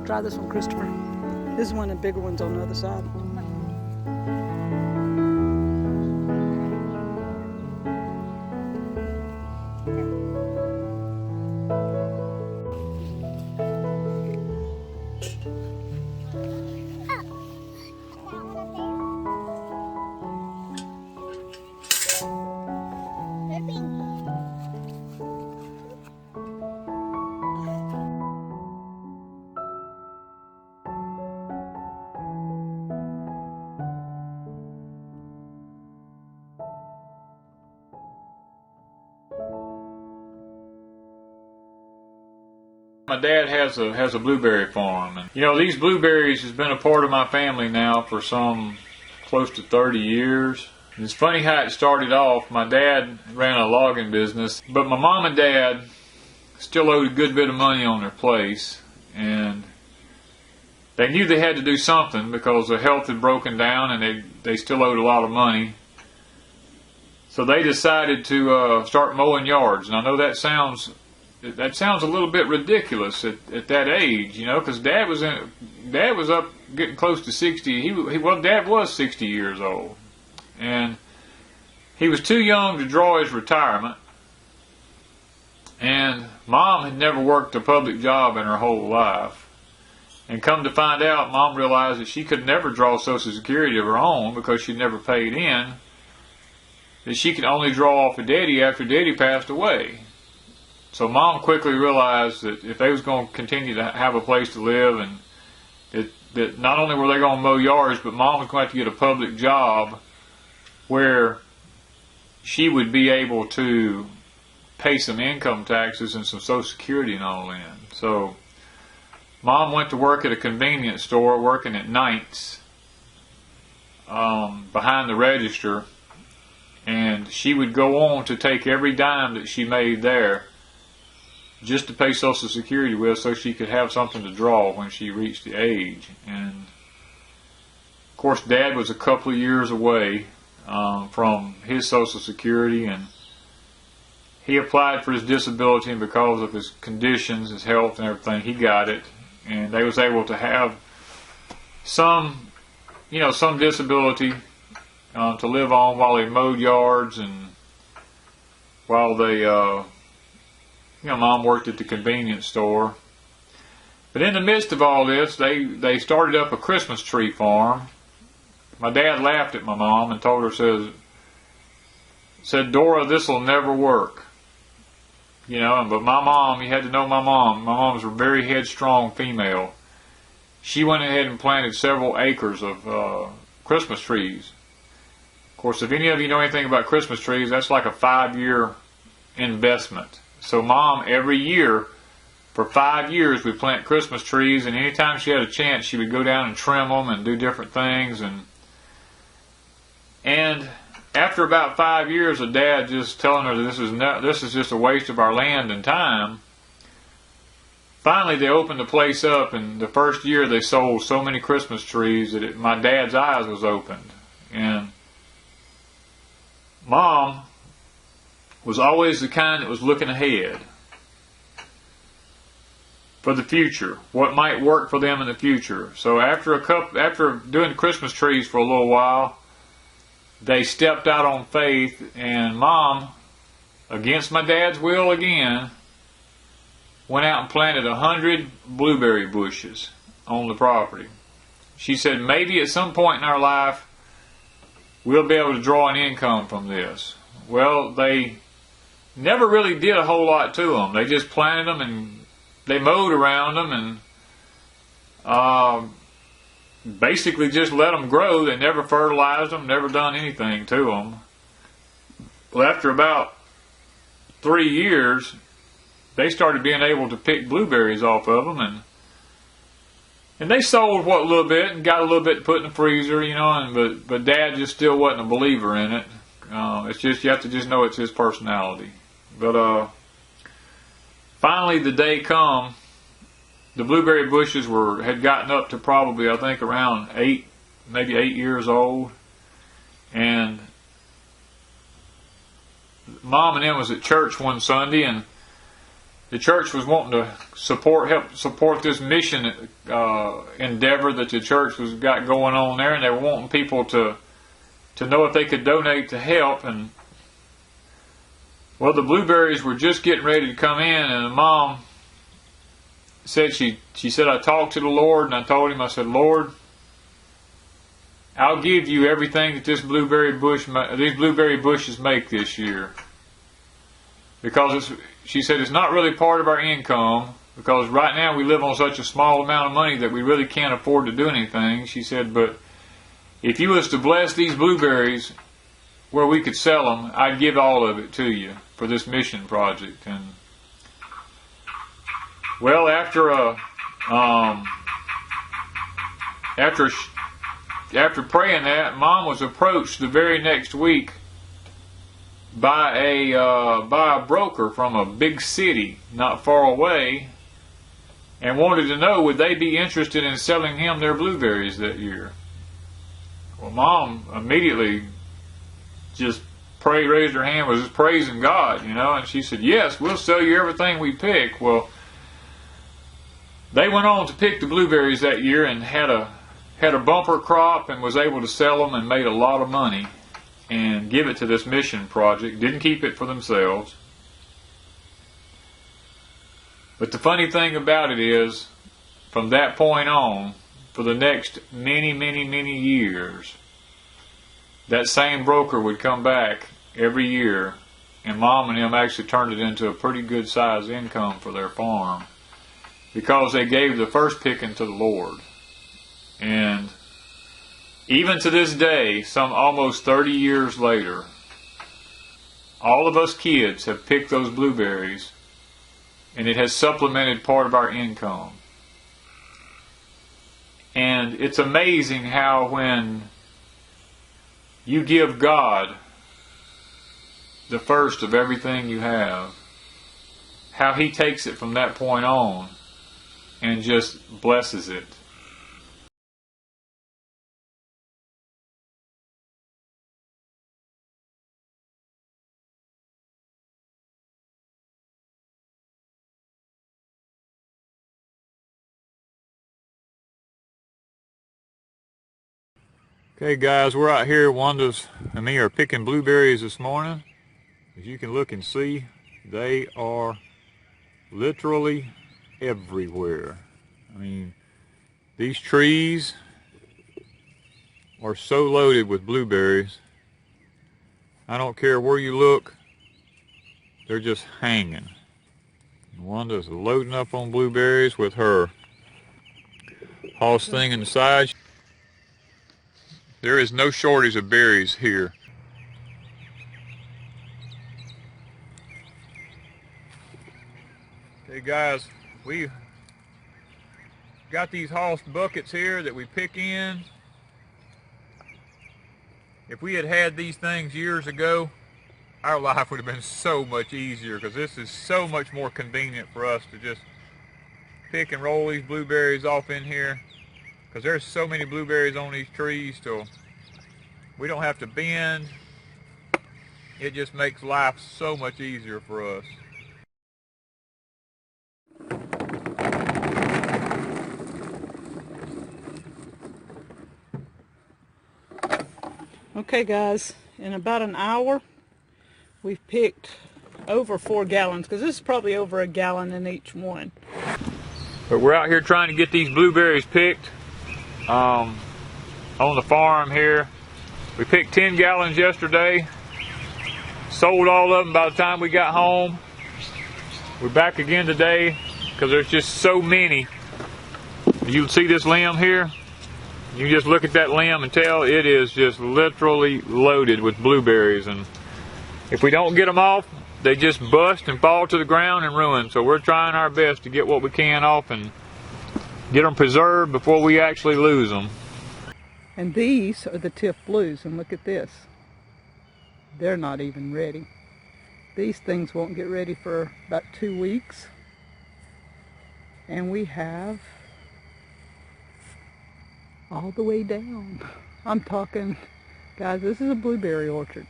Try this one, Christopher. This is one of the bigger ones on the other side. My dad has a blueberry farm, and you know, these blueberries has been a part of my family now for some close to 30 years. And it's funny how it started off. My dad ran a logging business, but my mom and dad still owed a good bit of money on their place, and they knew they had to do something because their health had broken down and they still owed a lot of money. So they decided to start mowing yards. And I know that sounds a little bit ridiculous at that age, you know, because Dad was up getting close to 60. Dad was 60 years old, and he was too young to draw his retirement. And Mom had never worked a public job in her whole life, and come to find out, Mom realized that she could never draw Social Security of her own because she'd never paid in. That she could only draw off of Daddy after Daddy passed away. So Mom quickly realized that if they was going to continue to have a place to live, and that not only were they going to mow yards, but Mom was going to have to get a public job where she would be able to pay some income taxes and some Social Security and all in. So Mom went to work at a convenience store, working at nights behind the register, and she would go on to take every dime that she made there just to pay Social Security with, so she could have something to draw when she reached the age. And of course, Dad was a couple of years away from his Social Security, and he applied for his disability, and because of his conditions, his health and everything, he got it, and they was able to have some disability to live on while they mowed yards, and while they Mom worked at the convenience store. But in the midst of all this, they started up a Christmas tree farm. My dad laughed at my mom and told her, said, "Dora, this'll never work." You know, but my mom, you had to know my mom. My mom was a very headstrong female. She went ahead and planted several acres of Christmas trees. Of course, if any of you know anything about Christmas trees, that's like a 5-year investment. So Mom, every year, for 5 years, would plant Christmas trees, and anytime she had a chance, she would go down and trim them and do different things. And after about 5 years of Dad just telling her that this is just a waste of our land and time, finally they opened the place up, and the first year they sold so many Christmas trees that my Dad's eyes was opened. And Mom was always the kind that was looking ahead for the future, what might work for them in the future. So after doing the Christmas trees for a little while, they stepped out on faith, and Mom, against my Dad's will again, went out and planted 100 blueberry bushes on the property. She said, maybe at some point in our life we'll be able to draw an income from this. Well, they never really did a whole lot to them. They just planted them, and they mowed around them, and basically just let them grow. They never fertilized them, never done anything to them. Well, after about 3 years, they started being able to pick blueberries off of them, and they sold a little bit and got a little bit to put in the freezer, you know. But Dad just still wasn't a believer in it. It's just, you have to just know it's his personality. But finally, the day come. The blueberry bushes had gotten up to probably, I think, around 8 years old, and Mom and them was at church one Sunday, and the church was wanting to help support this mission endeavor that the church was got going on there, and they were wanting people to know if they could donate to help. And well, the blueberries were just getting ready to come in, and the mom said she said, I talked to the Lord, and I told him, I said, Lord, I'll give you everything that these blueberry bushes make this year, because she said it's not really part of our income, because right now we live on such a small amount of money that we really can't afford to do anything. She said, but if you was to bless these blueberries where we could sell them, I'd give all of it to you for this mission project. And well, after praying that, Mom was approached the very next week by a broker from a big city not far away, and wanted to know would they be interested in selling him their blueberries that year. Well, Mom immediately just raised her hand, was just praising God, and she said, yes, we'll sell you everything we pick. Well, they went on to pick the blueberries that year and had a bumper crop, and was able to sell them and made a lot of money and give it to this mission project. Didn't keep it for themselves. But the funny thing about it is, from that point on, for the next many, many, many years, that same broker would come back every year, and Mom and him actually turned it into a pretty good sized income for their farm, because they gave the first picking to the Lord. And even to this day, some almost 30 years later, all of us kids have picked those blueberries, and it has supplemented part of our income. And it's amazing how when you give God the first of everything you have, how He takes it from that point on and just blesses it. Okay guys, we're out here, Wanda's and me are picking blueberries this morning. As you can look and see, they are literally everywhere. I mean, these trees are so loaded with blueberries. I don't care where you look, they're just hanging. Wanda's loading up on blueberries with her hoss thing in the side. There is no shortage of berries here. Okay guys, we got these hoss buckets here that we pick in. If we had had these things years ago, our life would have been so much easier, because this is so much more convenient for us to just pick and roll these blueberries off in here, because there's so many blueberries on these trees till we don't have to bend. It just makes life so much easier for us. Okay guys, in about an hour we've picked over 4 gallons, because this is probably over a gallon in each one. But we're out here trying to get these blueberries picked on the farm here. We picked 10 gallons yesterday, sold all of them by the time we got home. We're back again today because there's just so many. You can see this limb here. You can just look at that limb and tell it is just literally loaded with blueberries, and if we don't get them off, they just bust and fall to the ground and ruin. So we're trying our best to get what we can off and get them preserved before we actually lose them. And these are the Tiff Blues, and look at this. They're not even ready. These things won't get ready for about 2 weeks. And we have all the way down. I'm talking, guys, this is a blueberry orchard.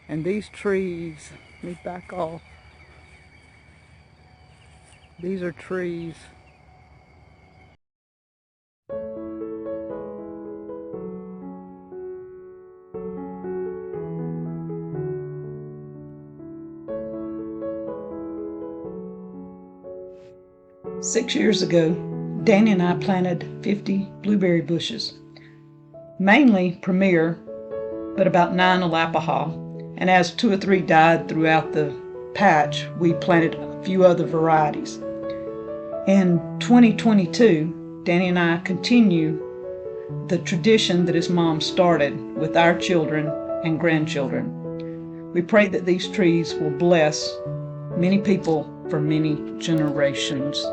And these trees, let me back off. These are trees. Six years ago, Danny and I planted 50 blueberry bushes, mainly Premier, but about 9 Alapaha, and as 2 or 3 died throughout the patch, we planted a few other varieties. In 2022, Danny and I continue the tradition that his mom started with our children and grandchildren. We pray that these trees will bless many people for many generations.